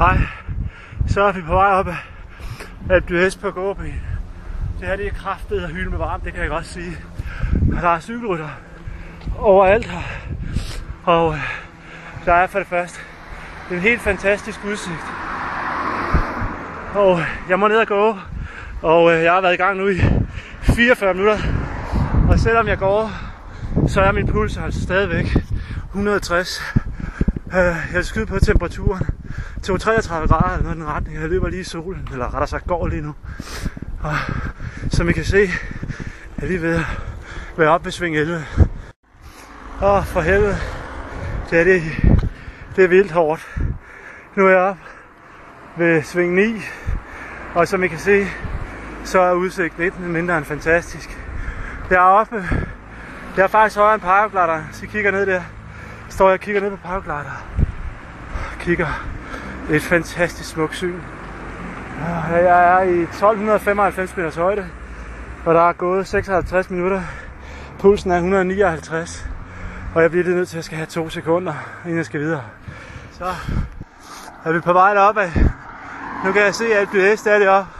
Hej, så er vi på vej op af Alpe d'Huez på gåben. Det her det er kraftigt og hylde med varmt, det kan jeg godt sige. Og der er cykelrytter overalt her. Og der er for det første en helt fantastisk udsigt. Og jeg må ned og gå, og jeg har været i gang nu i 44 minutter. Og selvom jeg går, så er min puls altså stadigvæk 160. Jeg vil skyde på temperaturen til 33 grader eller noget i den retning. Jeg løber lige i solen, eller rettere sagt går lige nu. Og som I kan se, er jeg lige ved at være oppe ved sving 11. Og for helvede, det er vildt hårdt. Nu er jeg oppe ved sving 9, og som I kan se, så er udsigten ikke mindre end fantastisk. Deroppe, der er faktisk højere end paraglider, så I kigger ned der. Står jeg og kigger ned på paraglider. Kigger et fantastisk smukt syn. Jeg er i 1295 meters højde, og der er gået 56 minutter. Pulsen er 159, og jeg bliver lige nødt til at skal have 2 sekunder, inden jeg skal videre. Så er vi på vej derop af. Nu kan jeg se Alpe d'Huez der deroppe,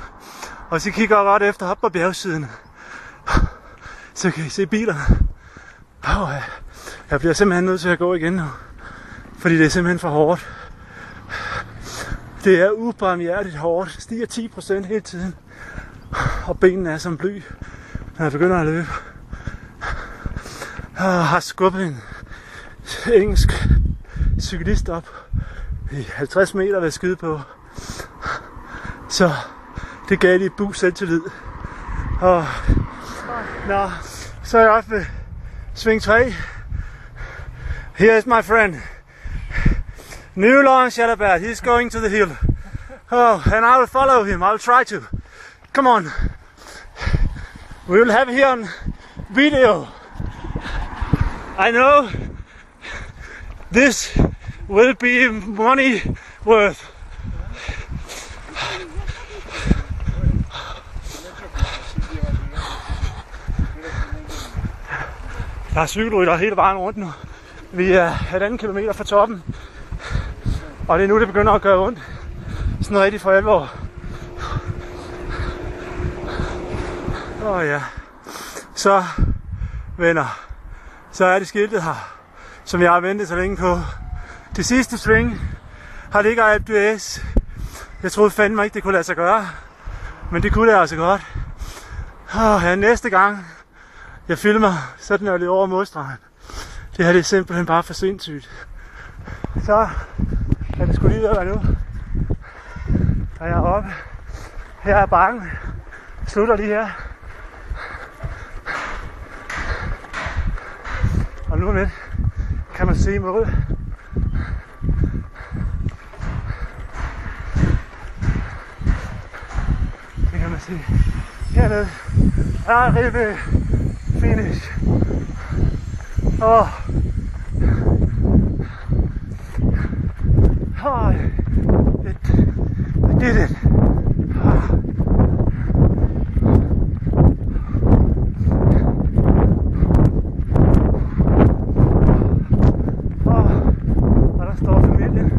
og så kigger jeg godt efter op på bjergsiden. Så kan I se bilerne. Jeg bliver simpelthen nødt til at gå igen nu, fordi det er simpelthen for hårdt. Det er ubarmhjertigt hårdt. Det stiger 10% hele tiden. Og benene er som bly, når jeg begynder at løbe. Jeg har skubbet en engelsk cyklist op i 50 meter ved at skyde på. Så det gav lige boost selvtillid. Og så er jeg oppe ved sving 3. Here is my friend. New Laurent Jalabert, he's going to the hill. Oh, and I will follow him. I will try to. Come on. We will have here on video. I know this will be money worth. Der er cykelrytter hele vejen rundt nu. Vi er 1,5 kilometer fra toppen. Og det er nu, det begynder at gøre ondt. Sådan rigtig for alvor. Ja. Så, venner. Så er det skiltet her, som jeg har ventet så længe på. Det sidste sving har ligger Alpe d'Huez. Jeg troede fandme ikke, det kunne lade sig gøre. Men det kunne det altså godt. Næste gang jeg filmer, så den er lidt over modstregen. Det her det er simpelthen bare for sindssygt. Så er det sgu lige ved at være nu. Og jeg er oppe. Her er bakken. Slutter lige her. Og nu med kan man se mod. Det kan man se. Hernede er Ribe finish. I did it. Og der står familien.